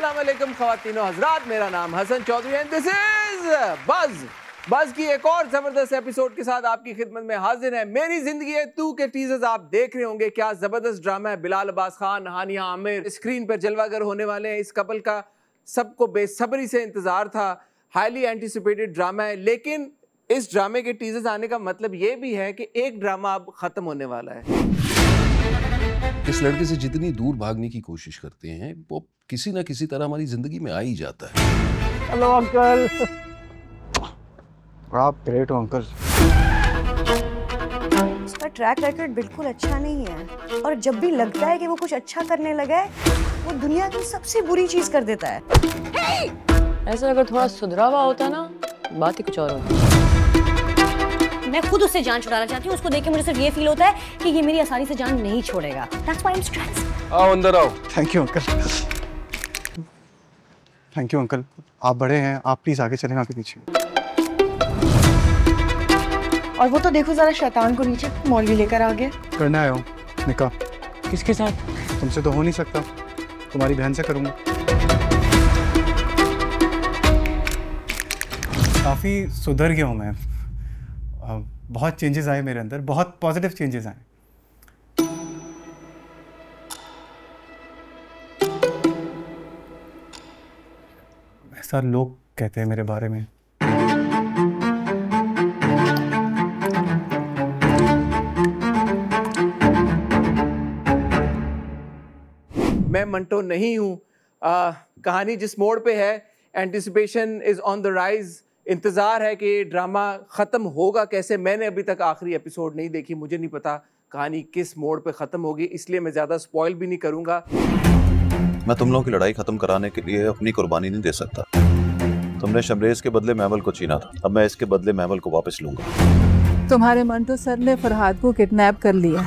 अस्सलाम वालेकुम ख़वातीन और हज़रात, मेरा नाम Hasan Chaudhary and this is Buzz की एक और ज़बरदस्त एपिसोड के साथ आपकी खिदमत में हाजिर है। मेरी ज़िंदगी है तू के टीजर्स आप देख रहे होंगे। क्या ज़बरदस्त ड्रामा है। बिलाल अब्बास खान, हानिया आमिर स्क्रीन पर जलवागर होने वाले हैं। इस कपल का सबको बेसब्री से इंतज़ार था। हाईली एंटिसिपेटेड ड्रामा है, लेकिन इस ड्रामे के टीजर्स आने का मतलब ये भी है कि एक ड्रामा अब ख़त्म होने वाला है। इस लड़के से जितनी दूर भागने की कोशिश करते हैं वो किसी ना किसी तरह हमारी जिंदगी में आ ही जाता है। Hello uncle. आप ग्रेट हो अंकल। उसका ट्रैक रिकॉर्ड बिल्कुल अच्छा नहीं है और जब भी लगता है कि वो कुछ अच्छा करने लगा है वो दुनिया की सबसे बुरी चीज कर देता है। ऐसा अगर थोड़ा सुधरा हुआ होता ना, बात ही कुछ और होती। मैं खुद उससे जान छुड़ाना चाहती हूँ। उसको देख के मुझे सिर्फ ये फील होता है कि ये मेरी आसानी से जान नहीं छोड़ेगा। That's why I'm stressed. आओ अंदर आओ। Thank you uncle. Thank you uncle. आप बड़े हैं, आप प्लीज आगे चलें, आगे पीछे। और वो तो देखो जरा शैतान को नीचे मौलवी लेकर आ गया। करने आया हूँ निकाह। किसके साथ? तुमसे तो हो नहीं सकता, तुम्हारी बहन से करूँगा। काफ़ी सुधर गया हूँ मैं। बहुत चेंजेस आए मेरे अंदर, बहुत पॉजिटिव चेंजेस आए। ऐसा लोग कहते हैं मेरे बारे में। मैं मंटो नहीं हूँ। कहानी जिस मोड़ पे है, anticipation is on the rise. इंतज़ार है कि ड्रामा ख़त्म होगा कैसे। मैंने अभी तक आखिरी एपिसोड नहीं देखी, मुझे नहीं पता कहानी किस मोड़ पे ख़त्म होगी, इसलिए मैं ज़्यादा स्पॉइल भी नहीं करूँगा। मैं तुम लोगों की लड़ाई ख़त्म कराने के लिए अपनी कुर्बानी नहीं दे सकता। तुमने शमरेज के बदले महमल को छीना था, अब मैं इसके बदले महमल को वापस लूँगा। तुम्हारे मंटो सर ने फरहाद को किडनैप कर लिया।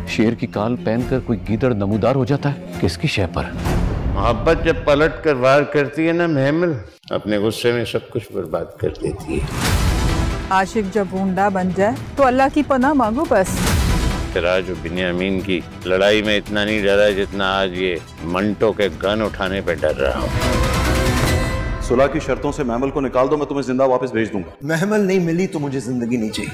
शेर की काल पहनकर कोई गीदड़ नमूदार हो जाता है किसकी शय पर? मोहब्बत जब पलट कर वार करती है ना महमल, अपने गुस्से में सब कुछ बर्बाद कर देती है। आशिक जब बूंदा बन जाए तो अल्लाह की पनाह मांगो बस। सिराज और बिन्यामीन की लड़ाई में इतना नहीं डरा जितना आज ये मंटो के गन उठाने पे डर रहा हूँ। सुलह की शर्तों से महमल को निकाल दो, मैं तुम्हें जिंदा वापस भेज दूंगा। महमल नहीं मिली तो मुझे जिंदगी नहीं चाहिए।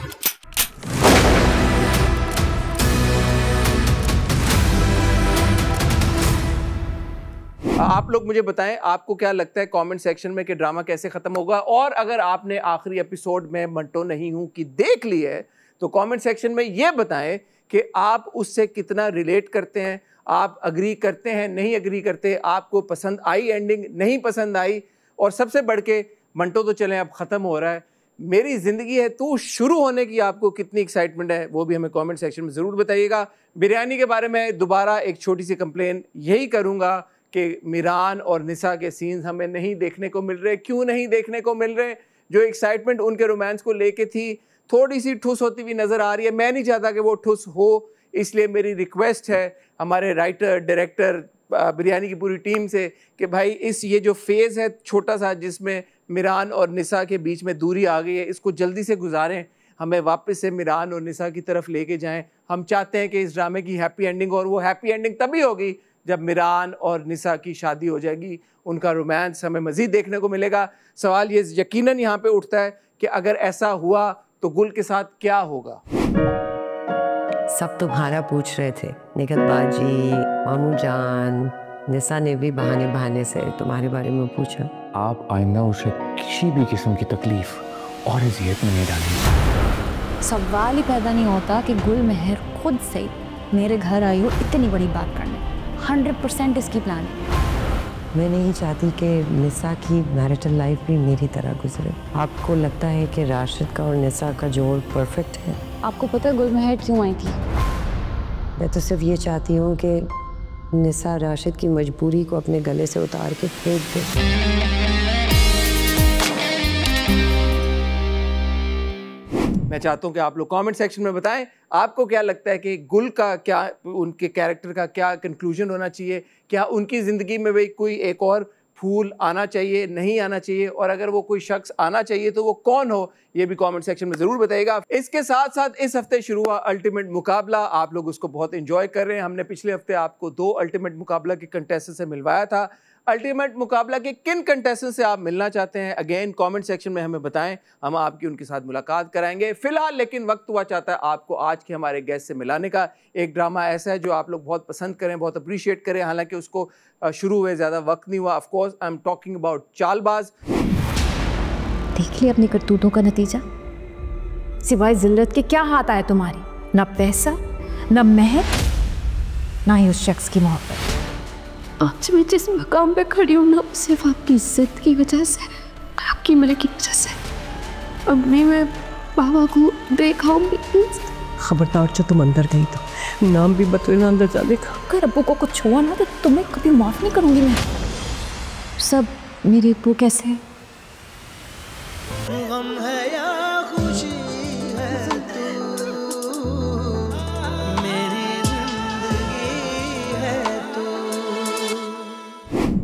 आप लोग मुझे बताएं आपको क्या लगता है कमेंट सेक्शन में कि ड्रामा कैसे ख़त्म होगा। और अगर आपने आखिरी एपिसोड में मंटो नहीं हूँ कि देख ली है तो कमेंट सेक्शन में ये बताएं कि आप उससे कितना रिलेट करते हैं, आप अग्री करते हैं, नहीं अग्री करते, आपको पसंद आई एंडिंग, नहीं पसंद आई। और सबसे बढ़ के मंटो तो चलें अब ख़त्म हो रहा है, मेरी ज़िंदगी है तू शुरू होने की आपको कितनी एक्साइटमेंट है वो भी हमें कमेंट सेक्शन में ज़रूर बताइएगा। बिरयानी के बारे में दोबारा एक छोटी सी कंप्लेन यही करूँगा कि मिरान और निसा के सीन्स हमें नहीं देखने को मिल रहे। क्यों नहीं देखने को मिल रहे? जो एक्साइटमेंट उनके रोमांस को लेके थी थोड़ी सी ठुस होती हुई नज़र आ रही है। मैं नहीं चाहता कि वो ठुस हो, इसलिए मेरी रिक्वेस्ट है हमारे राइटर, डायरेक्टर, बिरयानी की पूरी टीम से कि भाई ये जो फेज़ है छोटा सा जिसमें मिरान और निसा के बीच में दूरी आ गई है, इसको जल्दी से गुजारें, हमें वापस से मिरान और निसा की तरफ लेके जाएं। हम चाहते हैं कि इस ड्रामे की हैप्पी एंडिंग, और वो हैप्पी एंडिंग तभी होगी जब मिरान और निसा की शादी हो जाएगी, उनका रोमांस हमें मज़ीद देखने को मिलेगा। सवाल ये यकीनन यहाँ पे उठता है कि अगर ऐसा हुआ तो गुल के साथ क्या होगा। सब तुम्हारा पूछ रहे थे, निगत बाजी, मामू जान, निसा ने भी बहाने बहाने से तुम्हारे बारे में पूछा। आप आइंदा उसे किसी भी किस्म की तकलीफ और अजियत में नहीं डालेंगे। सवाल ही पैदा नहीं होता कि गुल मेहर खुद से मेरे घर आई हो इतनी बड़ी बात करने। 100% इसकी प्लान है। मैं नहीं चाहती कि निसा की मैरिटल लाइफ भी मेरी तरह गुजरे। आपको लगता है कि राशिद का और निसा का जोड़ परफेक्ट है? आपको पता है गुल मेहर क्यों आई थी? मैं तो सिर्फ ये चाहती हूँ कि निसा राशिद की मजबूरी को अपने गले से उतार के फेंक दे। मैं चाहता हूँ कि आप लोग कमेंट सेक्शन में बताएं आपको क्या लगता है कि गुल का क्या, उनके कैरेक्टर का क्या कंक्लूजन होना चाहिए। क्या उनकी ज़िंदगी में भी कोई एक और फूल आना चाहिए, नहीं आना चाहिए, और अगर वो कोई शख्स आना चाहिए तो वो कौन हो, ये भी कमेंट सेक्शन में ज़रूर बताइएगा। इसके साथ साथ इस हफ्ते शुरू हुआ अल्टीमेट मुकाबला, आप लोग उसको बहुत एंजॉय कर रहे हैं। हमने पिछले हफ्ते आपको 2 अल्टीमेट मुकाबला के कंटेस्टेंट से मिलवाया था। अल्टीमेट मुकाबला के किन कंटेस्टेंट से आप मिलना चाहते हैं, अगेन कमेंट सेक्शन में हमें बताएं, हम आपकी उनके साथ मुलाकात कराएंगे। फिलहाल लेकिन वक्त हुआ चाहता है आपको आज के हमारे गेस्ट से मिलाने का। एक ड्रामा ऐसा है जो आप लोग बहुत पसंद करें, बहुत अप्रिशिएट करें, हालांकि उसको शुरू हुए ज़्यादा वक्त नहीं हुआ। Of course I am talking about Chaalbaaz. देख लिया अपनी करतूतों का नतीजा। सिवाय जिल्लत के क्या हाथ आए तुम्हारी? ना पैसा, ना महल, ना ही उस शख्स की मोहब्बत। आज मैं जिस मकाम पे खड़ी हूँ ना, सिर्फ आपकी इज्जत की वजह से, आपकी मलक की वजह से। अब मैं बाबा को देखाऊंगी। खबरदार जो तुम अंदर गई तो नाम भी बतलेना अंदर जाने का। अगर अब्बू को कुछ हुआ ना तो तुम्हें कभी माफ नहीं करूंगी मैं। सब मेरे अब्बू कैसे हैं? गम है या खुशी है तू, मेरी जिंदगी है तू।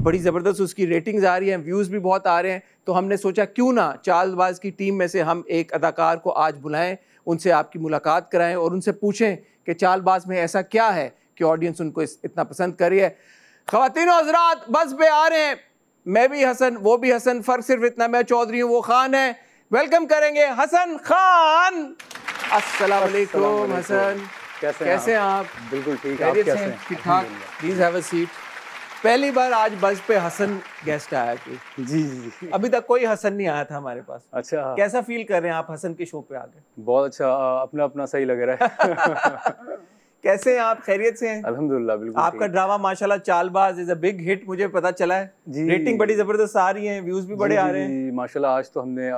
बड़ी ज़बरदस्त उसकी रेटिंग्स आ रही हैं, व्यूज़ भी बहुत आ रहे हैं, तो हमने सोचा क्यों ना चालबाज की टीम में से हम एक अदाकार को आज बुलाएं, उनसे आपकी मुलाकात कराएं और उनसे पूछें कि चालबाज में ऐसा क्या है कि ऑडियंस उनको इतना पसंद कर रही है। ख़वातीन और हज़रात, बस पे आ रहे हैं, मैं भी हसन, वो भी हसन, फ़र्क सिर्फ इतना मैं चौधरी हूँ, वो खान है। वेलकम करेंगे हसन खान। अस्सलाम वालेकुम हसन, कैसे हैं आप? बिल्कुल ठीक, आप कैसे हैं? ठीक ठाक। Please have a seat. पहली बार आज बस पे हसन गेस्ट आया कि जी। अभी तक कोई हसन नहीं आया था हमारे पास। अच्छा, कैसा फील कर रहे हैं आप हसन के शो पे आके? बहुत अच्छा, अपना अपना सही लग रहा है। कैसे हैं आप? खैरियत से हैं? अल्हम्दुलिल्लाह, बिल्कुल। आपका ड्रामा माशाल्लाह Chaalbaaz is a big hit, मुझे पता चला है। रेटिंग बड़ी जबरदस्त आ रही है, व्यूज भी बड़े आ रहे हैं। माशाल्लाह, आज तो हमने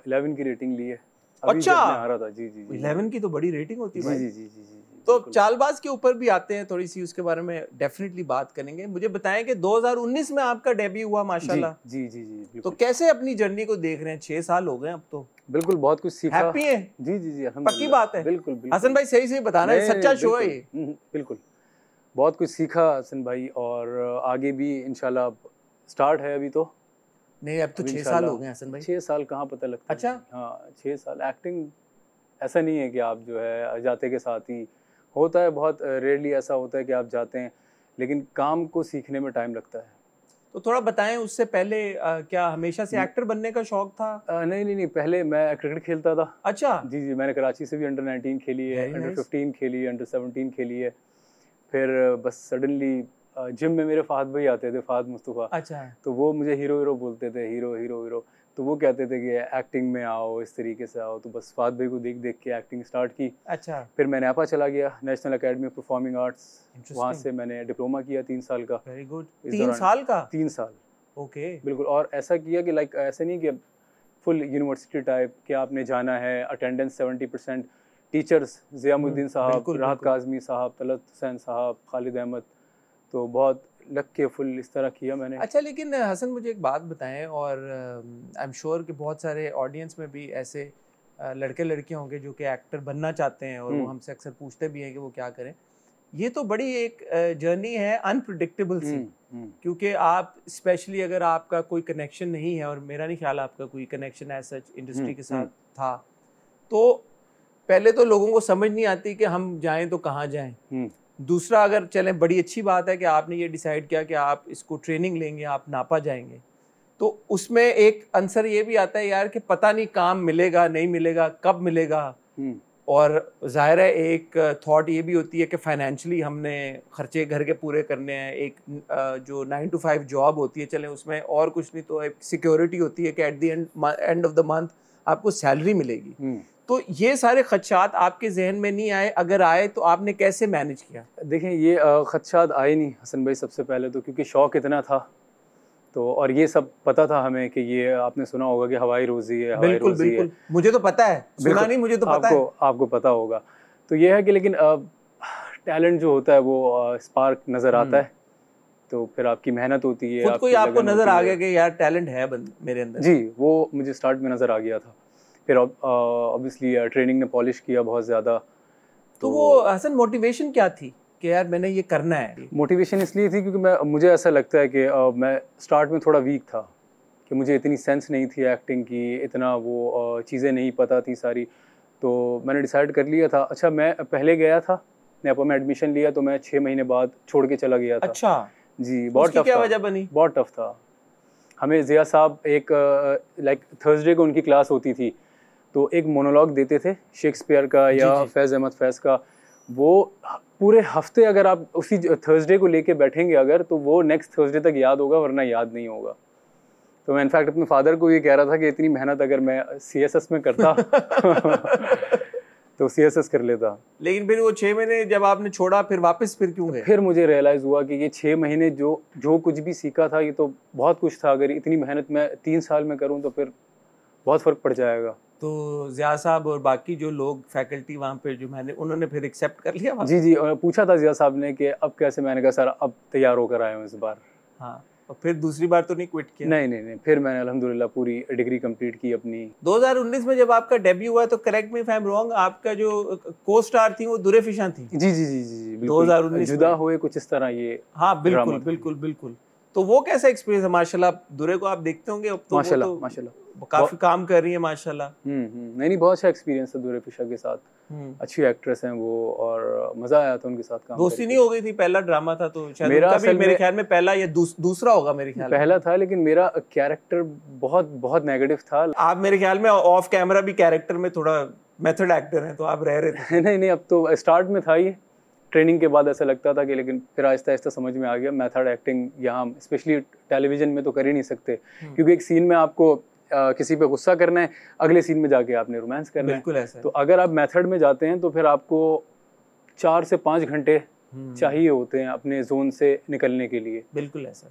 11 की रेटिंग ली है। अच्छा, आ रहा था। जी। 11 की तो बड़ी रेटिंग होती है भाई। जी। तो चालबाज के ऊपर भी आते हैं, थोड़ी सी उसके बारे में डेफिनेटली बात करेंगे। मुझे बताएं कि 2019 में आपका डेब्यू हुआ माशाल्लाह। जी। तो कैसे अपनी जर्नी को देख रहे हैं? 6 साल हो गए अब तो। बिल्कुल, बहुत कुछ सीखा। हैप्पी है? जी, पक्की बात है? बिल्कुल। हसन भाई सही बताना, सच्चा शो है ये। बिल्कुल, बहुत कुछ सीखा हसन भाई, और आगे भी इंशाल्लाह स्टार्ट है। अभी तो नहीं, अब तो 6 साल हो गए हसन भाई। 6 साल कहाँ पता लगता। अच्छा, हाँ, 6 साल। एक्टिंग ऐसा नहीं है कि आप जो है जाते के साथ ही होता है, बहुत रेयरली ऐसा होता है कि आप जाते हैं, लेकिन काम को सीखने में टाइम लगता है। तो थोड़ा बताएं, उससे पहले क्या हमेशा से एक्टर बनने का शौक था? नहीं, पहले मैं क्रिकेट खेलता था। अच्छा। जी, मैंने कराची से भी अंडर 19 खेली है, अंडर 15 खेली है, अंडर 17 खेली है। फिर बस सडनली जिम में मेरे फहद भाई आते थे, फहद मुस्तफ़ा। अच्छा। तो वो मुझे हीरो बोलते थे, हीरो। तो वो कहते थे कि एक्टिंग में आओ, इस तरीके से आओ। तो बस फहद भाई को देख के एक्टिंग स्टार्ट की। अच्छा। फिर मैं नेपा चला गया, national academy of performing arts. वहाँ से मैंने डिप्लोमा किया 3 साल का। Very good. 3 साल का? 3 साल। ओके। बिल्कुल। और ऐसा किया कि लाइक ऐसे नहीं कि फुल यूनिवर्सिटी टाइप कि आपने जाना है, अटेंडेंस 70%। टीचर्स ज़ियामुद्दीन साहब, राहत काज़मी साहब, तलत हुसैन साहब, खालिद अहमद, तो बहुत लग के फुल इस तरह किया मैंने। अच्छा, लेकिन हसन मुझे एक बात बताएं, और आई एम श्योर कि बहुत सारे ऑडियंस में भी ऐसे लड़के लड़कियां होंगे जो कि एक्टर बनना चाहते हैं, और वो हमसे अक्सर पूछते भी हैं कि वो क्या करें। ये तो बड़ी एक जर्नी है अनप्रिडिक्टेबल सी, क्योंकि आप स्पेशली अगर आपका कोई कनेक्शन नहीं है, और मेरा नहीं ख्याल आपका कोई कनेक्शन एज सच इंडस्ट्री के साथ था, तो पहले तो लोगों को समझ नहीं आती कि हम जाएं तो कहाँ जाएं। दूसरा, अगर चलें, बड़ी अच्छी बात है कि आपने ये डिसाइड किया कि आप इसको ट्रेनिंग लेंगे, आप नापा जाएंगे, तो उसमें एक आंसर ये भी आता है यार कि पता नहीं काम मिलेगा नहीं मिलेगा, कब मिलेगा। और जाहिर है एक थॉट ये भी होती है कि फाइनेंशियली हमने खर्चे घर के पूरे करने हैं। एक जो 9 to 5 जॉब होती है, चलें उसमें और कुछ नहीं तो एक सिक्योरिटी होती है कि at the end of the month आपको सैलरी मिलेगी। तो ये सारे खदशात आपके जहन में नहीं आए? अगर आए तो आपने कैसे मैनेज किया? देखें, ये खदशात आए नहीं हसन भाई, सबसे पहले तो क्योंकि शौक़ इतना था, तो और ये सब पता था हमें कि ये आपने सुना होगा कि हवाई रोज़ी है, हवाई रोज़ी है। मुझे तो पता है, सुना नहीं, मुझे तो पता है। आपको पता होगा। तो ये है कि लेकिन टैलेंट जो होता है वो स्पार्क नज़र आता है, तो फिर आपकी मेहनत होती है। खुद कोई आपको नज़र आ गया कि यार टैलेंट है मेरे अंदर? जी, वो मुझे स्टार्ट में नज़र आ गया था। फिर ऑब्वियसली ट्रेनिंग ने पॉलिश किया बहुत ज़्यादा। तो वो हसन मोटिवेशन क्या थी कि यार मैंने ये करना है? मोटिवेशन इसलिए थी क्योंकि मुझे ऐसा लगता है कि मैं स्टार्ट में थोड़ा वीक था, कि मुझे इतनी सेंस नहीं थी एक्टिंग की, इतना वो चीज़ें नहीं पता थी सारी। तो मैंने डिसाइड कर लिया था। अच्छा, मैं पहले गया था नेपा में एडमिशन लिया, तो मैं 6 महीने बाद छोड़ के चला गया था। अच्छा। जी बहुत उसकी टफ क्या था, वजह बनी? बहुत टफ था। हमें ज़िया साहब एक लाइक थर्सडे को उनकी क्लास होती थी, तो एक मोनोलॉग देते थे शेक्सपियर का या फैज़ अहमद फैज़ का। वो पूरे हफ्ते अगर आप उसी थर्सडे को लेके बैठेंगे अगर, तो वो नेक्स्ट थर्सडे तक याद होगा, वरना याद नहीं होगा। तो मैं इनफैक्ट अपने फादर को ये कह रहा था कि इतनी मेहनत अगर मैं CSS में करता तो CSS कर लेता। लेकिन फिर वो 6 महीने जब आपने छोड़ा, फिर वापस फिर क्यों गए? फिर मुझे रियलाइज़ हुआ कि ये 6 महीने जो कुछ भी सीखा था, ये तो बहुत कुछ था। अगर इतनी मेहनत मैं 3 साल में करूँ तो फिर बहुत फ़र्क पड़ जाएगा। तो ज़िया साहब और बाकी जो लोग फैकल्टी वहाँ पे जो उन्होंने फिर एक्सेप्ट कर लिया? जी जी, और पूछा था ज़िया साहब ने कि अब कैसे, मैंने कहा सर अब तैयार होकर आया हूँ इस बार। हाँ, और फिर दूसरी बार तो नहीं क्विट किया? नहीं, फिर मैंने अल्हम्दुलिल्लाह पूरी डिग्री कंप्लीट की अपनी। 2019 में जब आपका डेब्यू हुआ, तो correct me if I am wrong, आपका जो को स्टार थी वो दुरे फिशा थी? जी 2019 जुदा हुए कुछ इस तरह ये। हाँ बिल्कुल। तो वो कैसा एक्सपीरियंस है? माशाल्लाह दुरे को आप देखते होंगे अब तो, माशाल्लाह काफी काम कर रही है माशाल्लाह। नहीं बहुत अच्छा एक्सपीरियंस है दुरे फिशा के साथ। अच्छी एक्ट्रेस हैं वो, और मजा आया था उनके साथ काम। दोस्ती नहीं हो गई थी? पहला ड्रामा था तो शायद उनका भी मेरे ख्याल में पहला या दूसरा होगा मेरे ख्याल में। पहला था, लेकिन मेरा कैरेक्टर बहुत नेगेटिव था। आप मेरे ख्याल में ऑफ कैमरा भी कैरेक्टर में थोड़ा मेथड एक्टर हैं, तो आप रह रहे थे। नहीं, अब तो स्टार्ट में था ये, ट्रेनिंग के बाद ऐसा लगता था कि, लेकिन फिर आहिस्ता आहिस्ता समझ में आ गया मेथड एक्टिंग यहाँ स्पेशली टेलीविजन में तो कर ही नहीं सकते, क्योंकि एक सीन में आपको किसी पे गुस्सा करना है, अगले सीन में जाके आपने रोमांस करना है। बिल्कुल ऐसा है। तो अगर आप मेथड में जाते हैं तो फिर आपको 4 से 5 घंटे चाहिए होते हैं अपने जोन से निकलने के लिए। बिल्कुल ऐसा।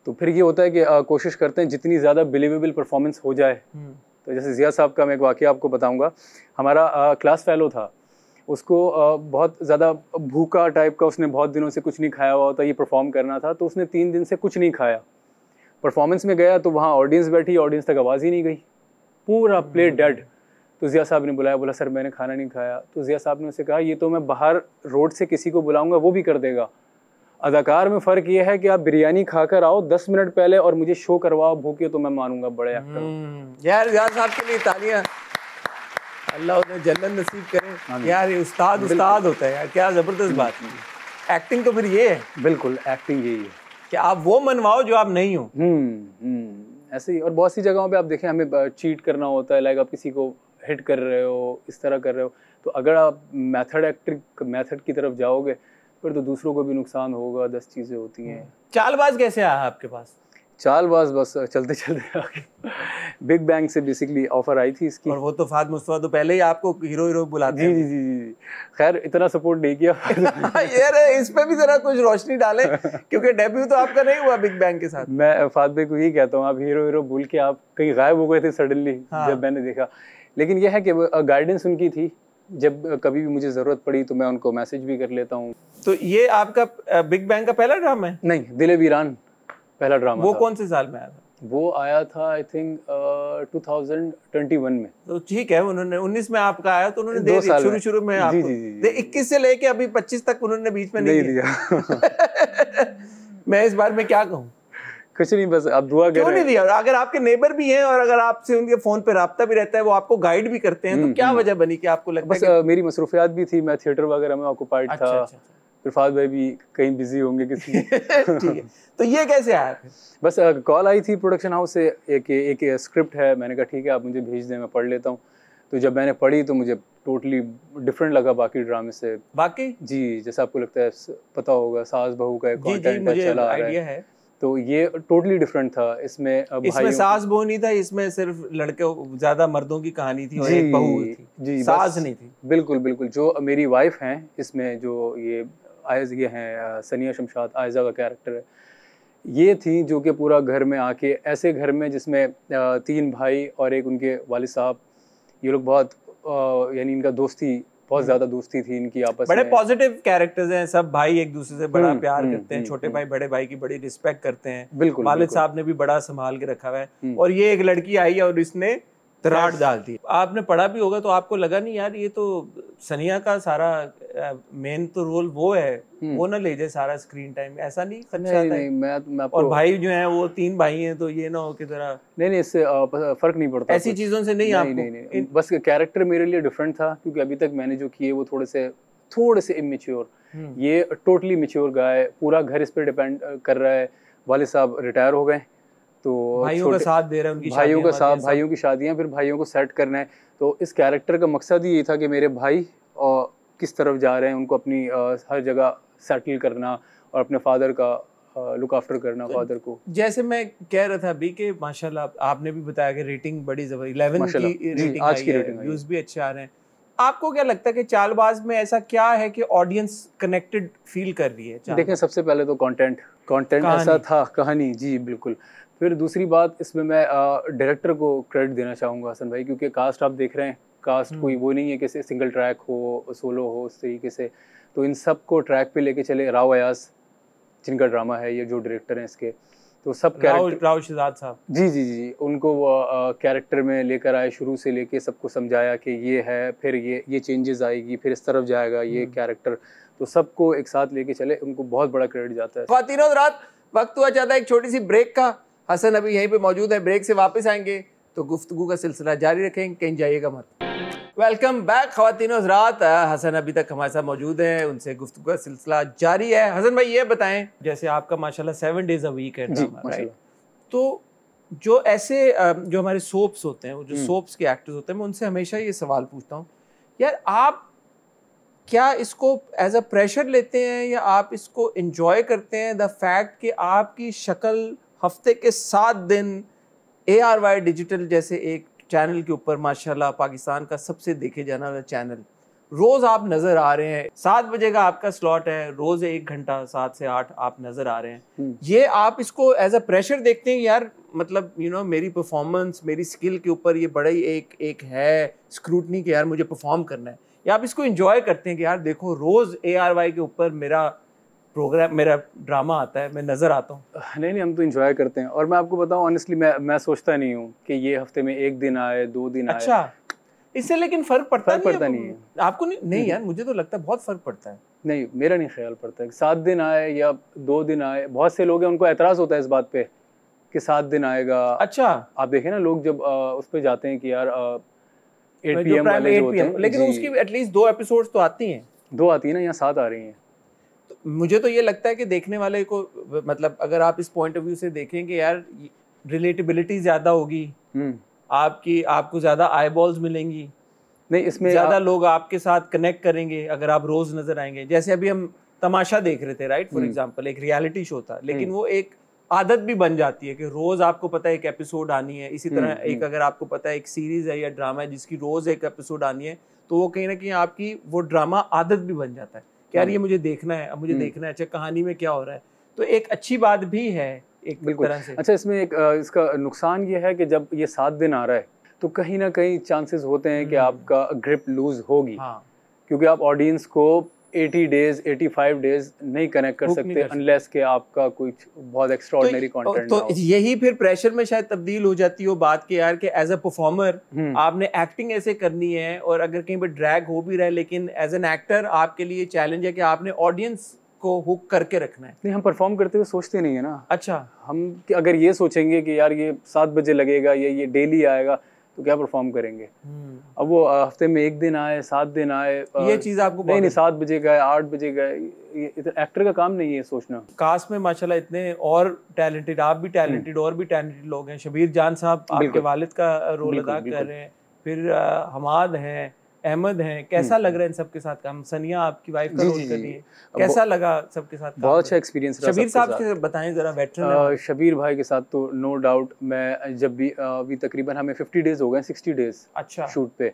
तो फिर ये होता है कि कोशिश करते हैं जितनी ज़्यादा बिलीवेबल परफॉर्मेंस हो जाए। तो जैसे ज़िया साहब का मैं एक वाक़या आपको बताऊंगा। हमारा क्लास फेलो था, उसको बहुत ज़्यादा भूखा टाइप का, उसने बहुत दिनों से कुछ नहीं खाया हुआ होता, ये परफॉर्म करना था, तो उसने 3 दिन से कुछ नहीं खाया। परफॉर्मेंस में गया तो वहाँ ऑडियंस बैठी, ऑडियंस तक आवाज़ ही नहीं गई, पूरा प्ले डेड। तो ज़िया साहब ने बुलाया, बोला सर मैंने खाना नहीं खाया। तो ज़िया साहब ने उसे कहा ये तो मैं बाहर रोड से किसी को बुलाऊंगा वो भी कर देगा, अदाकार में फ़र्क ये है कि आप बिरयानी खाकर आओ 10 मिनट पहले और मुझे शो करवाओ भूखे, तो मैं मानूंगा बड़े एक्टर। यार ज़िया साहब के लिए तालियां, अल्लाह उन्हें जन्नत नसीब करे। यार ये उस्ताद होता है यार, क्या ज़बरदस्त बात है। एक्टिंग तो फिर ये है। बिल्कुल, एक्टिंग यही है कि आप वो मनवाओ जो आप नहीं हो। ऐसे ही। और बहुत सी जगहों पे आप देखें हमें चीट करना होता है, लाइक आप किसी को हिट कर रहे हो, इस तरह कर रहे हो, तो अगर आप मेथड की तरफ जाओगे फिर तो दूसरों को भी नुकसान होगा। 10 चीज़ें होती हैं। चालबाज कैसे आया आपके पास? चालबाज बस चलते चलते आगे बिग बैंग से बेसिकली ऑफर आई थी इसकी। और वो तो फाद मुस्तफा तो पहले ही आपको हीरो बुलाते हैं। जी। खैर इतना सपोर्ट नहीं किया। यार इस पे भी जरा कुछ रोशनी डालें, क्योंकि डेब्यू तो आपका नहीं हुआ बिग बैंग के साथ। मैं फाद भाई को यही कहता हूँ, आप हीरो भूल के आप कहीं गायब हो गए थे सडनली। जब मैंने देखा, लेकिन यह है कि गाइडेंस उनकी थी, जब कभी भी मुझे ज़रूरत पड़ी तो मैं उनको मैसेज भी कर लेता हूँ। तो ये आपका बिग बैंग का पहला ड्रामा है? नहीं, दिल वीरान पहला ड्रामा। वो कौन से साल में आया था? वो आया था आई थिंक 2021 में। तो ठीक है, उन्होंने 19 में आपका आया तो उन्होंने दे दिया शुरू में आपको। जी। 21 से लेके अभी 25 तक उन्होंने बीच में नहीं दिया। मैं इस बार में क्या कहूँ, कुछ नहीं, बस आप दुआ करें। क्यों नहीं दिया? अगर आपके नेबर भी हैं और अगर आपसे उनके फोन पे राब्ता भी रहता है, वो आपको गाइड भी करते हैं, तो क्या वजह बनी कि आपको लगता है? बस मेरी मसरूफियात भी थी, मैं थिएटर वगैरह में ऑक्यूपाइड था। फिर फाद भाई भी कहीं बिजी होंगे किसी। ठीक है, तो ये कैसे आया? बस कॉल आई थी प्रोडक्शन हाउस से, एक स्क्रिप्ट है, मैंने कहा ठीक है आप मुझे भेज दें, मैं पढ़ लेता हूँ। तो जब मैंने पढ़ी तो मुझे टोटली डिफरेंट लगा बाकी ड्रामे से। बाकी जी, जैसे आपको लगता है पता होगा सास बहू का कंटेंट चला आ रहा है, तो ये टोटली डिफरेंट था। इसमें सास बहू नहीं था, इसमें सिर्फ लड़के ज्यादा मर्दों की कहानी थी और एक बहू थी। जी, सास नहीं थी। बिल्कुल। जो मेरी वाइफ हैं इसमें, जो ये हैं सनिया शमशाद, आयजा का कैरेक्टर है, ये थी जो कि पूरा घर में आके, ऐसे घर में जिसमें 3 भाई और एक उनके वालिद साहब, ये लोग बहुत यानी इनका दोस्ती, बहुत ज्यादा दोस्ती थी इनकी आपस में। बड़े पॉजिटिव कैरेक्टर्स हैं, सब भाई एक दूसरे से बड़ा प्यार करते हैं, छोटे भाई बड़े भाई की बड़ी रिस्पेक्ट करते हैं। बिल्कुल, वालिद साहब ने भी बड़ा संभाल के रखा हुआ है। और ये एक लड़की आई और इसने तराट डाल दी। आपने पढ़ा भी होगा तो आपको लगा नहीं यार ये तो सनिया का सारा मेन तो रोल वो है, वो ना ले जाए सारा स्क्रीन टाइम, ऐसा नहीं खदशा नहीं, मैं और भाई जो हैं वो 3 भाई हैं, तो ये ना हो कि जरा नहीं इससे फर्क नहीं पड़ता, ऐसी चीजों से नहीं आपको। नहीं, बस कैरेक्टर मेरे लिए डिफरेंट था, क्योंकि अभी तक मैंने जो किए वो थोड़े से थोड़े से इमेच्योर। ये टोटली मैच्योर गाय, पूरा घर इस पर डिपेंड कर रहा है। वाले साहब रिटायर हो गए, तो भाइयों का साथ दे रहे हैं, उनकी भाइयों का साथ, भाइयों की शादियां, फिर भाइयों को सेट करना है। तो इस कैरेक्टर का मकसद ही ये था कि मेरे भाई किस तरफ जा रहे हैं, उनको अपनी हर जगह सेटल करना और अपने फादर का लुक आफ्टर करना, फादर को। जैसे मैं कह रहा था अभी कि माशाल्लाह आपने भी बताया कि रेटिंग बड़ी जबरदस्त, 11 की रेटिंग आज की रेटिंग, व्यूज भी अच्छे आ रहे हैं। आपको क्या लगता है कि चालबाज में ऐसा क्या है कि ऑडियंस कनेक्टेड फील कर रही है? देखें, सबसे पहले तो कंटेंट ऐसा था, कहानी, जी बिल्कुल। फिर दूसरी बात, इसमें मैं डायरेक्टर को क्रेडिट देना चाहूँगा हसन भाई, क्योंकि कास्ट आप देख रहे हैं, कास्ट कोई वो नहीं है कि सिंगल ट्रैक हो, सोलो हो, उस तरीके से। तो इन सब को ट्रैक पे लेके चले। राव अयाज जिनका ड्रामा है, ये जो डायरेक्टर हैं इसके, तो सब राव शहजाद साहब, जी, उनको कैरेक्टर में लेकर आए, शुरू से लेके सबको समझाया कि ये है, फिर ये चेंजेस आएगी, फिर इस तरफ जाएगा ये कैरेक्टर, तो सबको एक साथ लेके चले, उनको बहुत बड़ा क्रेडिट जाता है। ख्वातीनो हज़रात, वक्त हुआ चाहता है एक छोटी सी ब्रेक का। हसन अभी यहीं पे मौजूद है, ब्रेक से वापस आएंगे तो गुफ्तगू का सिलसिला जारी रखेंगे, कहीं जाइएगा मत। वेलकम बैक ख्वातीनो हज़रात, हसन अभी तक हमारे साथ मौजूद हैं, उनसे गुफ्तगू का सिलसिला जारी है। हसन भाई ये बताएं, जैसे आपका माशाल्लाह 7 डेज अ वीक है ड्रामा, राइट? तो जो ऐसे जो हमारे सोप्स होते हैं, जो सोप्स के एक्टर्स होते हैं, मैं उनसे हमेशा ये सवाल पूछता हूँ, यार आप क्या इसको एज अ प्रेशर लेते हैं या आप इसको एंजॉय करते हैं, द फैक्ट कि आपकी शक्ल हफ्ते के 7 दिन ARY डिजिटल जैसे एक चैनल के ऊपर, माशाल्लाह पाकिस्तान का सबसे देखे जाने वाला चैनल, रोज़ आप नज़र आ रहे हैं। 7 बजे का आपका स्लॉट है, रोज़ 1 घंटा 7 से 8 आप नज़र आ रहे हैं। ये आप इसको एज अ प्रेशर देखते हैं, यार मतलब मेरी परफॉर्मेंस, मेरी स्किल के ऊपर ये बड़ा ही एक है स्क्रूटनी कि यार मुझे परफॉर्म करना है, या आप इसको एंजॉय करते हैं कि यार देखो रोज़ ARY के ऊपर मेरा प्रोग्राम, मेरा ड्रामा आता है, मैं नज़र आता हूँ? नहीं, हम तो एंजॉय करते हैं। और मैं आपको बताऊँ ऑनेस्टली, मैं सोचता नहीं हूँ कि ये हफ्ते में 1 दिन आए, 2 दिन आए। अच्छा, इससे लेकिन फ़र्क पड़ता नहीं है आपको? नहीं यार, मुझे तो लगता है बहुत फ़र्क पड़ता है। नहीं, मेरा नहीं ख्याल पड़ता है। 7 दिन आए या 2 दिन आए, बहुत से लोग हैं उनको एतराज़ होता है इस बात पे कि 7 दिन आएगा। अच्छा, आप देखें ना, लोग जब उस पर जाते हैं कि यार 8 PM वाले जो होते हैं, लेकिन उसकी एटलीस्ट 2 एपिसोड्स तो आती हैं। 2 आती है ना, यहाँ 7 आ रही हैं। तो मुझे तो ये लगता है कि देखने वाले को, मतलब अगर आप इस पॉइंट ऑफ व्यू से देखें कि यार रिलेटेबिलिटी ज़्यादा होगी, आपको ज़्यादा आई बॉल्स मिलेंगी, नहीं इसमें ज़्यादा लोग आपके साथ कनेक्ट करेंगे अगर आप रोज़ नज़र आएंगे। जैसे अभी हम तमाशा देख रहे थे, राइट, फॉर एग्जांपल, एक रियलिटी शो था, लेकिन वो एक आदत भी बन जाती है कि रोज़ आपको पता है एक एपिसोड आनी है। इसी तरह एक अगर आपको पता है एक सीरीज़ है या ड्रामा है जिसकी रोज़ एक एपिसोड आनी है, तो वो कहीं ना कहीं आपकी वो ड्रामा आदत भी बन जाता है कि यार ये मुझे देखना है, अब मुझे देखना है, अच्छा कहानी में क्या हो रहा है। तो एक अच्छी बात भी है एक तरह से। अच्छा, इसमें एक इसका नुकसान ये है कि जब ये 7 दिन आ रहा है तो कहीं ना कहीं चांसेस होते हैं कि आपका ग्रिप लूज होगी, क्योंकि आप ऑडियंस को 80 डेज 85 डेज नहीं कनेक्ट कर सकते अनलेस के आपका कुछ बहुत एक्स्ट्राऑर्डिनरी कंटेंट तो यही फिर प्रेशर में शायद तब्दील हो जाती हो बात के, यार कि एज अ परफॉर्मर आपने एक्टिंग ऐसे करनी है, और अगर कहीं पर ड्रैग हो भी रहा है, लेकिन एज एन एक्टर आपके लिए चैलेंज है कि आपने ऑडियंस को हुक करके रखना है। नहीं, हम परफॉर्म करते हुए सोचते नहीं है ना। अच्छा, हम अगर ये सोचेंगे कि यार ये 7 बजे लगेगा, ये डेली आएगा, तो क्या परफॉर्म करेंगे? अब वो हफ्ते में 1 दिन आए, 7 दिन आए, ये चीज आपको नहीं 7 बजे गए, 8 बजे गए, एक्टर का काम नहीं है सोचना। कास्ट में माशाल्लाह इतने और टैलेंटेड, आप भी टैलेंटेड और भी टैलेंटेड लोग हैं। शबीर जान साहब आपके वालिद का रोल अदा कर रहे हैं, फिर हमाद हैं, अहमद हैं। कैसा लग रहा है इन सबके साथ काम? सनिया आपकी वाइफ का रोल कर रही है, कैसा लगा सबके साथ? बहुत अच्छा एक्सपीरियंस रहा। शबीर साहब से बताएं जरा, वेटरन। शबीर भाई के साथ तो नो डाउट, मैं जब भी अभी तकरीबन हमें 50 डेज हो गए, 60 डेज अच्छा शूट पे,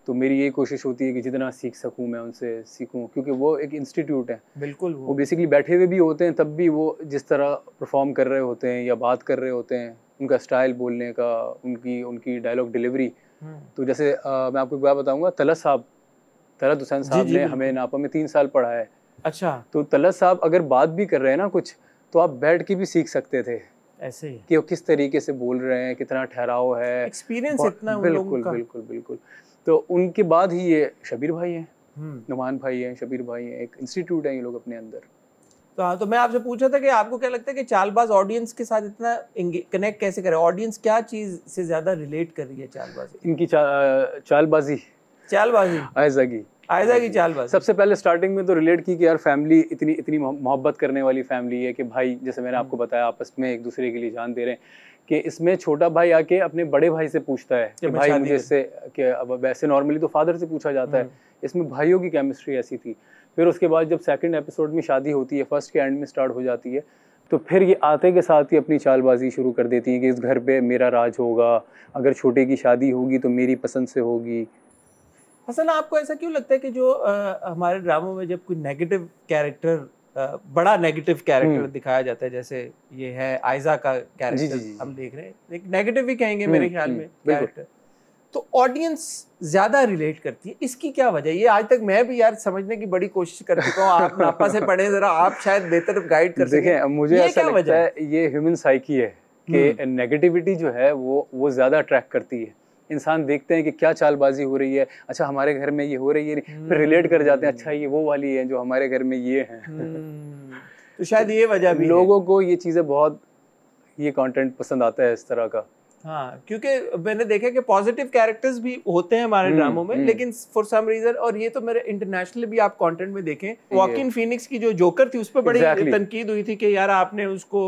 तो मेरी ये कोशिश होती है कि जितना सीख सकूं मैं उनसे सीखूं, क्योंकि वो एक इंस्टीट्यूट है। बिल्कुल, वो बेसिकली बैठे हुए भी होते हैं, तब भी वो जिस तरह परफॉर्म कर रहे होते हैं या बात कर रहे होते हैं, उनका स्टाइल बोलने का, उनकी डायलॉग डिलीवरी। तो जैसे मैं आपको एक बात बताऊंगा, तलत हुसैन साहब ने हमें नापा में 3 साल पढ़ाया है। अच्छा, तो तलत साहब अगर बात भी कर रहे हैं ना कुछ, तो आप बैठ के भी सीख सकते थे ऐसे ही कि वो किस तरीके से बोल रहे हैं, कितना ठहराव है, एक्सपीरियंस इतना उन लोगों का। बिल्कुल। तो उनके बाद ही ये शबीर भाई हैं, नुमान भाई हैं, शबीर भाई हैं, एक इंस्टीट्यूट है ये लोग अपने अंदर। तो हाँ, तो मैं आपसे पूछा था कि आपको क्या लगता है कि चालबाज ऑडियंस के साथ इतना कनेक्ट कैसे करे? ऑडियंस क्या चीज से ज्यादा रिलेट कर रही है चालबाजी? इनकी चालबाजी चालबाजी आयजागी आयजा की चालबाज़ी सबसे पहले स्टार्टिंग में तो रिलेट की कि यार फैमिली इतनी इतनी मोहब्बत करने वाली फैमिली है कि भाई, जैसे मैंने आपको बताया, आपस में एक दूसरे के लिए जान दे रहे हैं, कि इसमें छोटा भाई आके अपने बड़े भाई से पूछता है कि भाई मुझे इससे, कि अब वैसे नॉर्मली तो फादर से पूछा जाता है, इसमें भाइयों की केमिस्ट्री ऐसी थी। फिर उसके बाद जब सेकंड एपिसोड में शादी होती है, फर्स्ट के एंड में स्टार्ट हो जाती है, तो फिर ये आते के साथ ही अपनी चालबाजी शुरू कर देती है कि इस घर पे मेरा राज होगा, अगर छोटे की शादी होगी तो मेरी पसंद से होगी। हसन, आपको ऐसा क्यों लगता है कि जो हमारे ड्रामों में जब कोई नेगेटिव कैरेक्टर, बड़ा नेगेटिव कैरेक्टर दिखाया जाता है, जैसे ये है आयजा का कैरेक्टर हम देख रहे हैं, एक नेगेटिव ही कहेंगे मेरे ख्याल में कैरेक्टर, तो ऑडियंस ज्यादा रिलेट करती है, इसकी क्या वजह है? ये आज तक मैं भी यार समझने की बड़ी कोशिश कर चुका हूँ, आप नापा से पढ़े, जरा आप शायद बेहतर गाइड कर सकें। देखें, मुझे ऐसा लगता है ये ह्यूमन साइकी है कि नेगेटिविटी जो है वो ज्यादा अट्रैक्ट करती है। इंसान देखते हैं कि क्या चालबाजी हो रही है, अच्छा हमारे घर में ये हो रही है, फिर रिलेट कर जाते हैं, अच्छा ये वो वाली है जो हमारे घर में ये है। तो शायद ये वजह भी लोगों को ये चीजें बहुत, ये कंटेंट पसंद आता है इस तरह का। हाँ, क्योंकि मैंने देखा कि पॉजिटिव कैरेक्टर्स भी होते हैं हमारे ड्रामों में, लेकिन फॉर सम रीजन, और ये तो मेरे इंटरनेशनली भी आप कंटेंट में देखें, वॉकिन फीनिक्स की जो जोकर थी उस पर बड़ी तनकीद हुई थी कि यार आपने उसको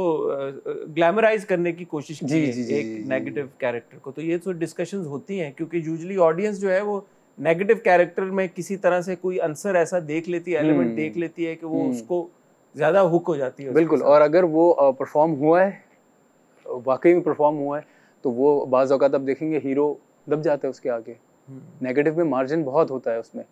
ग्लैमराइज करने की कोशिश की एक नेगेटिव कैरेक्टर को। तो ये तो डिस्कशंस होती हैं, क्योंकि यूजुअली ऑडियंस जो है वो नेगेटिव कैरेक्टर में किसी तरह से कोई आंसर ऐसा देख लेती है, एलिमेंट देख लेती है कि वो उसको ज्यादा हुक हो जाती है। बिल्कुल, और अगर वो परफॉर्म हुआ है, वाकई में परफॉर्म हुआ है, तो वो बाज़ औक़ात आप देखेंगे हीरो दब जाता है उसके आगे। नेगेटिव में मार्जिन बहुत होता है उसमें।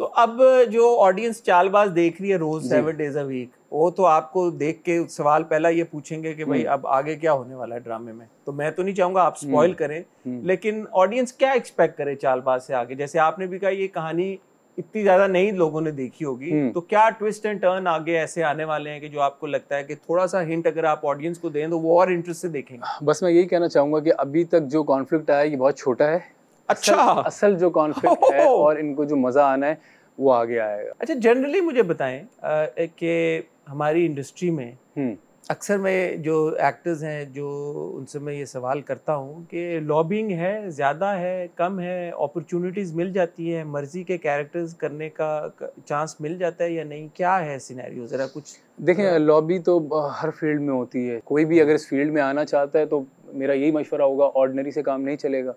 तो अब जो ऑडियंस चालबाज देख रही है रोज 7 days a week, वो तो आपको देख के सवाल पहला ये पूछेंगे कि भाई अब आगे क्या होने वाला है ड्रामे में। तो मैं तो नहीं चाहूंगा आप स्पॉइल करें, लेकिन ऑडियंस क्या एक्सपेक्ट करे चालबाज से आगे? जैसे आपने भी कहा ये कहानी इतनी ज्यादा नहीं लोगों ने देखी होगी, तो क्या ट्विस्ट एंड टर्न आगे ऐसे आने वाले हैं कि जो आपको लगता है कि थोड़ा सा हिंट अगर आप ऑडियंस को दें तो वो और इंटरेस्ट से देखेंगे? बस मैं यही कहना चाहूंगा कि अभी तक जो कॉन्फ्लिक्ट आया ये बहुत छोटा है। अच्छा, असल जो कॉन्फ्लिक्ट है और इनको जो मजा आना है वो आगे आएगा। अच्छा, जनरली मुझे बताएं कि हमारी इंडस्ट्री में अक्सर मैं जो एक्टर्स हैं जो उनसे मैं ये सवाल करता हूँ कि लॉबिंग है, ज़्यादा है, कम है, अपॉर्चुनिटीज़ मिल जाती है, मर्जी के कैरेक्टर्स करने का चांस मिल जाता है या नहीं, क्या है सिनेरियो? ज़रा कुछ देखें। लॉबी तो हर फील्ड में होती है, कोई भी अगर इस फील्ड में आना चाहता है तो मेरा यही मशवरा होगा, ऑर्डिनरी से काम नहीं चलेगा,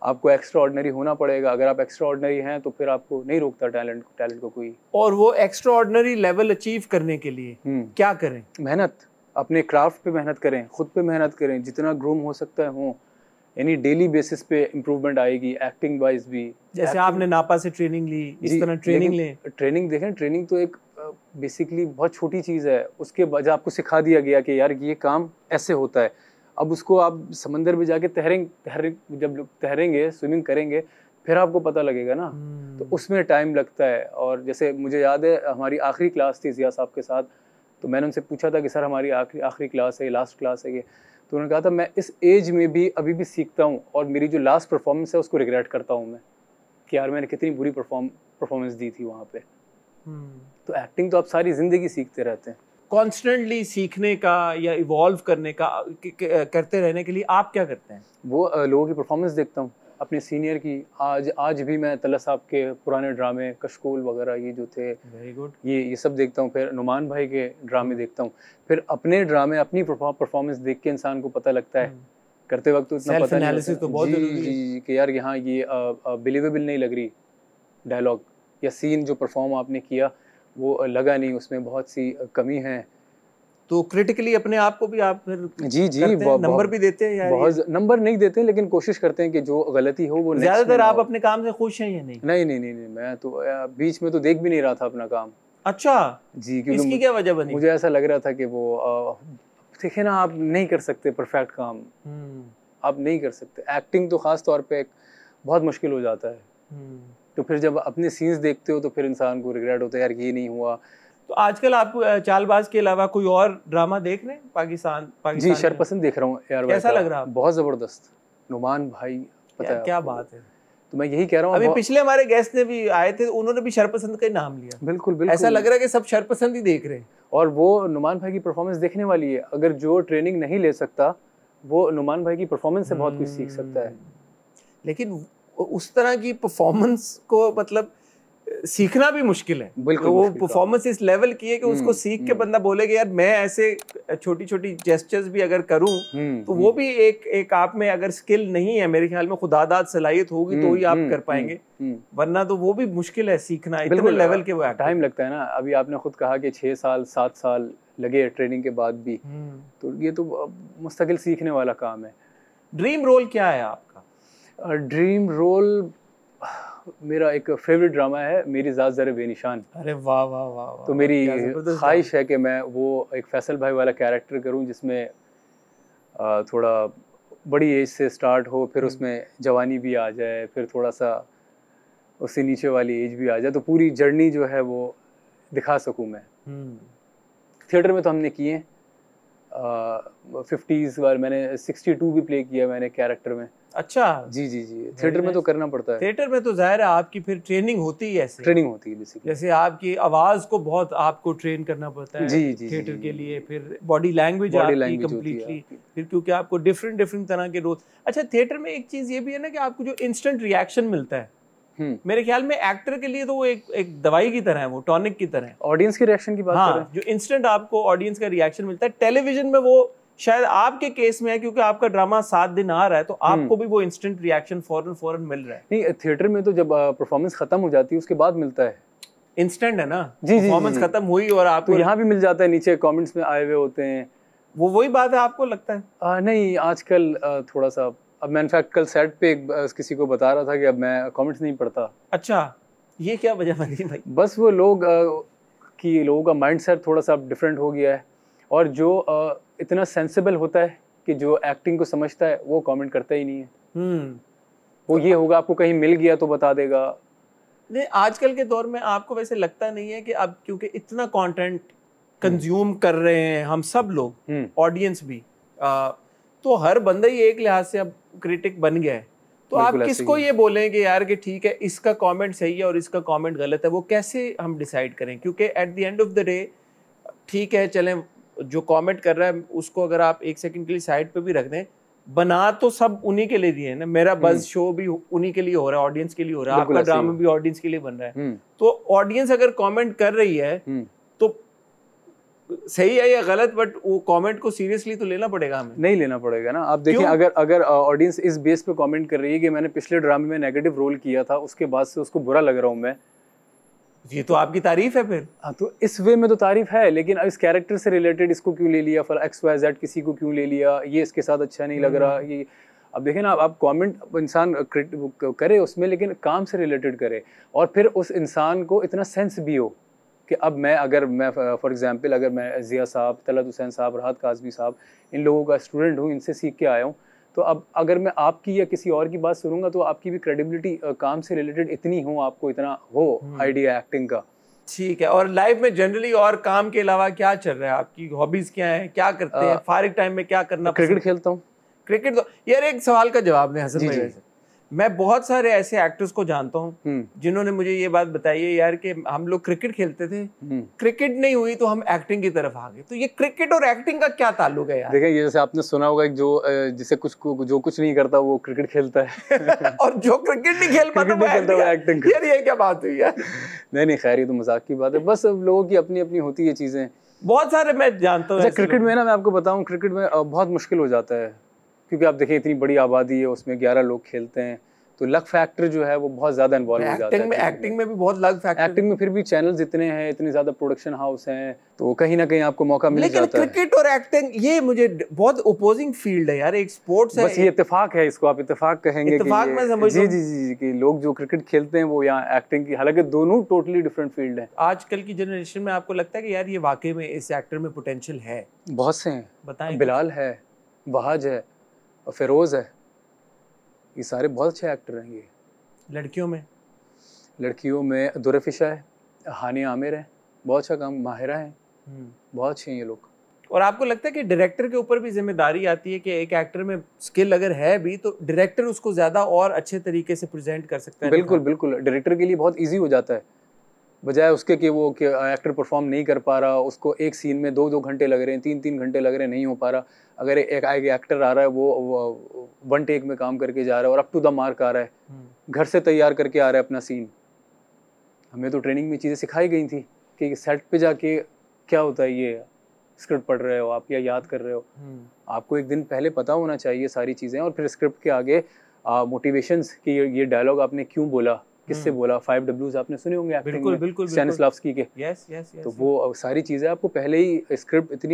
आपको एक्स्ट्रा ऑर्डिनरी होना पड़ेगा। अगर आप एक्स्ट्रा ऑर्डिनरी हैं तो फिर आपको नहीं रोकता टैलेंट को कोई। और वो एक्स्ट्रा ऑर्डिनरी लेवल अचीव करने के लिए क्या करें? मेहनत, अपने क्राफ्ट पे मेहनत करें, खुद पे मेहनत करें, जितना ग्रूम हो सकता है हो, यानी डेली बेसिस पे इम्प्रूवमेंट आएगी, एक्टिंग वाइज भी। जैसे आपने नापा से ट्रेनिंग ली, इस तरह ट्रेनिंग लें। ट्रेनिंग देखें, ट्रेनिंग तो एक बेसिकली बहुत छोटी चीज़ है, उसके बाद आपको सिखा दिया गया कि यार ये काम ऐसे होता है। अब उसको आप समंदर में जाके जब तैरेंगे, स्विमिंग करेंगे, फिर आपको पता लगेगा ना, तो उसमें टाइम लगता है। और जैसे मुझे याद है हमारी आखिरी क्लास थी जिया साहब के साथ, तो मैंने उनसे पूछा था कि सर हमारी आखिरी क्लास है, लास्ट क्लास है ये, तो उन्होंने कहा था मैं इस एज में भी अभी भी सीखता हूँ और मेरी जो लास्ट परफॉर्मेंस है उसको रिग्रेट करता हूँ मैं, कि यार मैंने कितनी बुरी परफॉर्मेंस दी थी वहाँ पे। तो एक्टिंग तो आप सारी ज़िंदगी सीखते रहते हैं। कॉन्स्टेंटली सीखने का या इवॉल्व करने का करते रहने के लिए आप क्या करते हैं? वो लोगों की परफॉर्मेंस देखता हूँ, अपने सीनियर की। आज भी मैं तलत साहब के पुराने ड्रामे, कशकोल वगैरह ये जो थे, वेरी गुड, ये सब देखता हूँ। फिर नुमान भाई के ड्रामे देखता हूँ। फिर अपने ड्रामे, अपनी परफॉर्मेंस देख के इंसान को पता लगता है। करते वक्त तो इतना पता नहीं लगता तो बहुत जरूरी है कि यार यहाँ ये बिलीवेबल नहीं लग रही डायलॉग या सीन, जो परफॉर्म आपने किया वो लगा नहीं, उसमें बहुत सी कमी है। तो क्रिटिकली अपने आप को भी आप फिर जी नंबर भी देते हैं? यार बहुत नंबर नहीं देते, लेकिन कोशिश करते हैं कि जो गलती हो वो। ज्यादातर आप अपने काम से खुश हैं या नहीं? नहीं, मैं तो बीच में तो देख भी नहीं रहा था अपना काम। अच्छा जी, क्योंकि इसकी क्या वजह बनी? मुझे ऐसा लग रहा था कि वो देखे ना, आप नहीं कर सकते परफेक्ट काम, आप नहीं कर सकते। एक्टिंग तो खास तौर पे बहुत मुश्किल हो जाता है। तो फिर जब अपने सीन्स देखते हो तो फिर इंसान को रिग्रेट होता है, यार ये नहीं हुआ। तो आजकल आप चालबाज के अलावा कोई और ड्रामा देख रहे हैं पाकिस्तान? जी, शरपसंद देख रहा हूँ यार। कैसा लग रहा है? बहुत जबरदस्त। नुमान भाई, पता है क्या बात है। तो मैं यही कह रहा हूँ, अभी पिछले हमारे गेस्ट ने भी आए थे, उन्होंने भी शरपसंद का नाम लिया। बिल्कुल, ऐसा लग रहा है कि सब शरपसंद ही देख रहे हैं। और वो नुमान भाई की परफॉर्मेंस देखने वाली है। अगर जो ट्रेनिंग नहीं ले सकता वो नुमान भाई की परफॉर्मेंस से बहुत कुछ सीख सकता है। लेकिन उस तरह की परफॉर्मेंस को मतलब सीखना भी मुश्किल है। बिल्कुल तो वो मुश्किल परफॉर्मेंस इस लेवल की है कि उसको सीख के बंदा बोलेगा यार मैं ऐसे छोटी छोटी जेस्चर्स भी अगर करूं तो वो भी एक आप में अगर स्किल नहीं है मेरे ख्याल में खुदादाद सलाहियत होगी तो ही आप कर पाएंगे, वरना तो वो भी मुश्किल है सीखना, इतने लेवल के वो टाइम लगता है ना। अभी आपने खुद कहा कि 6 साल 7 साल लगे ट्रेनिंग के बाद भी, तो ये तो मुस्तकिल सीखने वाला काम है। ड्रीम रोल क्या है आपका? ड्रीम रोल मेरा एक फेवरेट ड्रामा है मेरी ज़ात ज़र बेनिशान। अरे वाह वाह वाह वाह। तो मेरी ख्वाहिश है कि मैं वो एक फैसल भाई वाला कैरेक्टर करूं जिसमें थोड़ा बड़ी एज से स्टार्ट हो, फिर उसमें जवानी भी आ जाए, फिर थोड़ा सा उससे नीचे वाली एज भी आ जाए, तो पूरी जर्नी जो है वो दिखा सकूं मैं। थिएटर में तो हमने किए 50s वाले, मैंने 62 भी प्ले किया मैंने कैरेक्टर में। अच्छा जी जी जी, थिएटर में तो करना पड़ता है। थिएटर में तो जाहिर है आपकी फिर ट्रेनिंग होती है, ऐसे ट्रेनिंग होती है बेसिकली, जैसे आपकी आवाज को बहुत आपको ट्रेन करना पड़ता है जी जी थिएटर के लिए, फिर बॉडी लैंग्वेज आपकी कंप्लीटली, फिर क्योंकि आपको डिफरेंट तरह के रोल। अच्छा थिएटर में एक चीज ये भी है ना कि आपको जो इंस्टेंट रिएक्शन मिलता है, मेरे ख्याल में एक्टर के लिए तो वो एक दवाई की तरह है, वो टॉनिक की तरह है। ऑडियंस की रिएक्शन की बात कर रहे हैं, जो इंस्टेंट आपको ऑडियंस का रिएक्शन मिलता है, टेलीविजन में वो शायद आपके केस में है क्योंकि आपका ड्रामा 7 दिन आ रहा है तो आपको भी वो इंस्टेंट रिएक्शन फौरन मिल रहा है। नहीं, थिएटर में तो जब परफॉर्मेंस खत्म हो जाती है उसके बाद मिलता है, इंस्टेंट है ना, परफॉर्मेंस खत्म हुई और आपको तो यहाँ भी मिल जाता है, नीचे कमेंट्स में आए हुए होते हैं, वो वही बात है आपको लगता है? नहीं आजकल थोड़ा सा, अब मैं इनफैक्ट कल सेट पे किसी को बता रहा था कि अब मैं कमेंट्स नहीं पढ़ता। अच्छा, ये क्या वजह बनी भाई? बस वो लोगों का माइंडसेट थोड़ा सा डिफरेंट हो गया है, और जो इतना सेंसिबल होता है कि जो एक्टिंग को समझता है वो कमेंट करता ही नहीं है। वो ये होगा आपको कहीं मिल गया तो बता देगा। नहीं, आजकल के दौर में आपको वैसे लगता नहीं है कि अब क्योंकि इतना कंटेंट कंज्यूम कर रहे हैं हम सब लोग, ऑडियंस भी, तो हर बंदा ही एक लिहाज से अब क्रिटिक बन गया है, तो आप किसको ये बोलेंगे यार कि ठीक है इसका कमेंट सही है और इसका कमेंट गलत है, वो कैसे हम डिसाइड करें? क्योंकि at the end of the day ठीक है चलें जो कमेंट कर रहा है उसको अगर आप 1 सेकंड के लिए साइड पे भी रख दें, बना तो सब उन्हीं के लिए दिए है ना, मेरा बज़ शो भी उन्हीं के लिए हो रहा है, ऑडियंस के लिए हो रहा है, आपका ड्रामा भी ऑडियंस के लिए बन रहा है, तो ऑडियंस अगर कमेंट कर रही है तो सही है या गलत, बट वो कमेंट को सीरियसली तो लेना पड़ेगा हमें। नहीं लेना पड़ेगा ना। आप देखिए अगर ऑडियंस इस बेस पे कमेंट कर रही है कि मैंने पिछले ड्रामे में नेगेटिव रोल किया था, उसके बाद से उसको बुरा लग रहा हूँ मैं, ये तो आपकी तारीफ है फिर। हाँ, तो इस वे में तो तारीफ है, लेकिन इस कैरेक्टर से रिलेटेड इसको क्यों ले लिया, फिर XYZ किसी को क्यों ले लिया, ये इसके साथ अच्छा नहीं लग रहा, ये अब देखें ना, आप कमेंट इंसान करे उसमें, लेकिन काम से रिलेटेड करे, और फिर उस इंसान को इतना सेंस भी हो कि अब मैं फॉर एग्जांपल अगर मैं ज़िया साहब, तलत हुसैन साहब, राहत काज़मी साहब, इन लोगों का स्टूडेंट हूँ, इनसे सीख के आया हूँ, तो अब अगर मैं आपकी या किसी और की बात सुनूंगा तो आपकी भी क्रेडिबिलिटी काम से रिलेटेड इतनी हो, आपको इतना हो आइडिया एक्टिंग का। ठीक है, और लाइफ में जनरली और काम के अलावा क्या चल रहा है, आपकी हॉबीज क्या है, क्या करते हैं फारिग टाइम में, क्या करना? क्रिकेट खेलता हूँ। क्रिकेट तो यार एक सवाल का जवाब दें हसन भाई, मैं बहुत सारे ऐसे एक्टर्स को जानता हूँ जिन्होंने मुझे ये बात बताई है यार कि हम लोग क्रिकेट खेलते थे, क्रिकेट नहीं हुई तो हम एक्टिंग की तरफ आ गए, तो ये क्रिकेट और एक्टिंग का क्या ताल्लुक है यार? देखिए, ये जैसे आपने सुना होगा जिसे जो कुछ नहीं करता वो क्रिकेट खेलता है और जो क्रिकेट नहीं खेल पाता वो एक्टिंग। यार ये क्या बात हुई यार? नहीं खैर, ये तो मजाक की बात है, बस लोगों की अपनी अपनी होती है चीजें। बहुत सारे मैं जानता हूँ क्रिकेट में ना, मैं आपको बताऊँ, क्रिकेट में बहुत मुश्किल हो जाता है, क्योंकि आप देखिए इतनी बड़ी आबादी है, उसमें 11 लोग खेलते हैं, तो लक फैक्टर जो है वो बहुत ज्यादा इन्वॉल्व हो जाता है। एक्टिंग में भी बहुत लक फैक्टर, एक्टिंग में फिर भी चैनल्स इतने हैं, इतने ज्यादा प्रोडक्शन हाउस हैं, तो कहीं ना कहीं आपको मौका मिल जाता है। लेकिन क्रिकेट और एक्टिंग ये मुझे बहुत ओपोजिंग फील्ड है यार, एक स्पोर्ट्स है। बस ये इत्तेफाक है, इसको आप इत्तेफाक कहेंगे। इत्तेफाक मैं समझ जी जी जी कि लोग जो क्रिकेट खेलते हैं वो यहाँ एक्टिंग की, हालांकि दोनों टोटली डिफरेंट फील्ड है। आजकल की जनरेशन में आपको लगता है कि यार ये वाकई में इस एक्टर में पोटेंशियल है? बहुत से हैं, बताएं। बिलाल है, वहाज है, फिरोज है, ये सारे बहुत अच्छे एक्टर हैं। ये लड़कियों में दुरफिशा है, हानिया आमिर है, बहुत अच्छा काम, माहिरा है, बहुत अच्छे हैं ये लोग। और आपको लगता है कि डायरेक्टर के ऊपर भी जिम्मेदारी आती है कि एक एक्टर में स्किल अगर है भी तो डायरेक्टर उसको ज़्यादा और अच्छे तरीके से प्रेजेंट कर सकता है? बिल्कुल बिल्कुल, डायरेक्टर के लिए बहुत ईजी हो जाता है, बजाय उसके कि वो एक्टर परफॉर्म नहीं कर पा रहा, उसको एक सीन में 2-2 घंटे लग रहे हैं, 3-3 घंटे लग रहे हैं, नहीं हो पा रहा। अगर एक एक्टर आ रहा है, वो 1 टेक में काम करके जा रहा है और अप टू द मार्क आ रहा है, घर से तैयार करके आ रहा है अपना सीन, हमें तो ट्रेनिंग में चीज़ें सिखाई गई थी कि सेट पे जाके क्या होता है, ये स्क्रिप्ट पढ़ रहे हो आप या याद कर रहे हो, आपको एक दिन पहले पता होना चाहिए सारी चीज़ें, और फिर स्क्रिप्ट के आगे मोटिवेशंस कि ये डायलॉग आपने क्यों बोला, किससे बोला, 5 Ws आपने सुने होंगे एक्टिंग में, बिल्कुल स्टैनिस्लावस्की के। Yes yes. तो वो सारी चीज़ें आपको पहले ही स्क्रिप्ट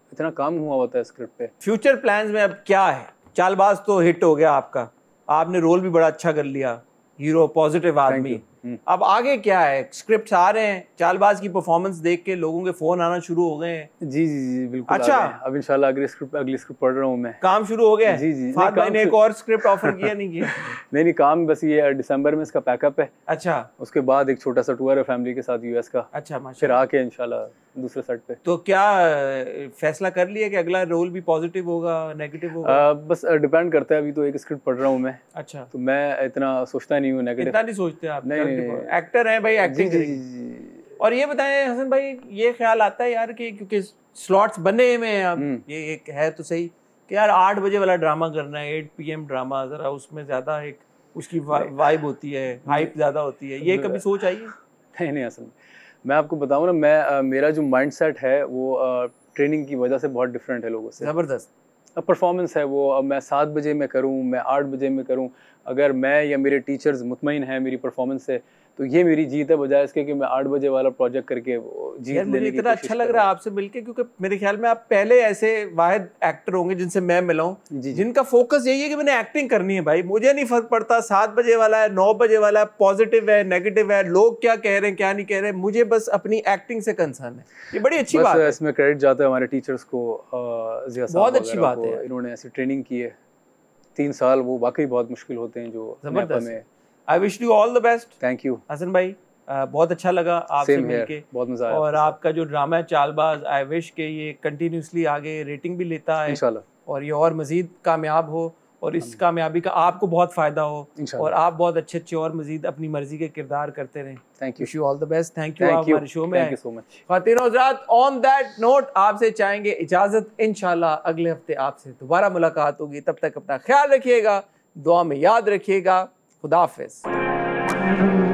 इतना काम हुआ होता है स्क्रिप्ट पे। फ्यूचर प्लान्स में अब क्या है? चालबाज तो हिट हो गया आपका, आपने रोल भी बड़ा अच्छा कर लिया, हीरो पॉजिटिव आदमी। अब आगे क्या है? स्क्रिप्ट्स आ रहे हैं, चालबाज की परफॉर्मेंस देख के लोगों के फोन आना शुरू हो गए हैं। जी जी जी बिल्कुल। अच्छा, अब इंशाल्लाह अगली स्क्रिप्ट पढ़ रहा हूँ मैं। काम शुरू हो गया है? जी जी। फाद भाई ने एक और स्क्रिप्ट ऑफर किया नहीं किया? नहीं काम बस ये दिसंबर में इसका पैकअप है। अच्छा, उसके बाद एक छोटा सा टूर है फैमिली के साथ यूएस का। अच्छा, फिर आके इंशाल्लाह दूसरे सेट पे। तो क्या फैसला कर लिया कि अगला रोल भी पॉजिटिव होगा, नेगेटिव होगा? बस डिपेंड करता है, अभी तो एक स्क्रिप्ट पढ़ रहा हूँ मैं। अच्छा, तो मैं इतना सोचता नहीं हूँ नेगेटिव। इतना नहीं सोचते आप? नहीं, एक्टर हैं भाई, एक्टिंग करेंगे। और ये बताएं हसन भाई, ये ख्याल आता है यार कि क्योंकि स्लॉट्स बने हुए हैं अब, ये एक है तो सही कि यार 8 बजे वाला ड्रामा करना है, 8 PM ड्रामा, जरा उसमें ज्यादा एक उसकी वाइब होती है, हाइप ज्यादा होती है, ये कभी सोच आई है? नहीं असल में मैं आपको बताऊँ ना, मेरा जो माइंडसेट है वो ट्रेनिंग की वजह से बहुत डिफरेंट है लोगों से। जबरदस्त परफॉर्मेंस है वो। अब मैं 7 बजे में करूँ, मैं 8 बजे में करूँ, अगर मैं या मेरे टीचर्स मुतमईन हैं मेरी परफॉर्मेंस से, तो ये मेरी जीत है, बजाय इसके कि मैं 8 बजे वाला प्रोजेक्ट करके जीत लेने की इतना अच्छा लग रहा है आपसे मिलके, क्योंकि मेरे ख्याल में आप पहले ऐसे वाहिद एक्टर होंगे जिनसे मैं मिला हूं जिनका फोकस यही है कि मैंने एक्टिंग करनी है भाई, मुझे नहीं फर्क पड़ता 7 बजे वाला है, 9 बजे वाला है, पॉजिटिव है, नेगेटिव है, लोग क्या कह रहे हैं क्या नहीं कह रहे हैं, मुझे बस अपनी एक्टिंग से कंसर्न है। ये बड़ी अच्छी बात है। इसमें क्रेडिट जाता है हमारे टीचर्स को, बहुत अच्छी बात है, इन्होंने ऐसी ट्रेनिंग की है। 3 साल वो वाकई बहुत मुश्किल होते हैं जो जबरदस्त। I wish you all the best. Thank you Hasan भाई, बहुत अच्छा लगा आपसे मिलके, बहुत मजा आया। और आपका जो ड्रामा है चालबाज, आई विश के ये कंटिन्यूसली आगे रेटिंग भी लेता है इंशाल्लाह, और ये और मजीद कामयाब हो, और इस कामयाबी का आपको बहुत फायदा हो, और आप बहुत अच्छे अच्छे और मजीद अपनी मर्जी के किरदार करते रहें। Thank you all the best. Thank you आप हमारे शो में। Thank you so much. ख्वातीन और हज़रात, ऑन दैट नोट आपसे चाहेंगे इजाजत, इंशाल्लाह अगले हफ्ते आपसे दोबारा मुलाकात होगी। तब तक अपना ख्याल रखिएगा, दुआ में याद रखिएगा। खुदा हाफिज़।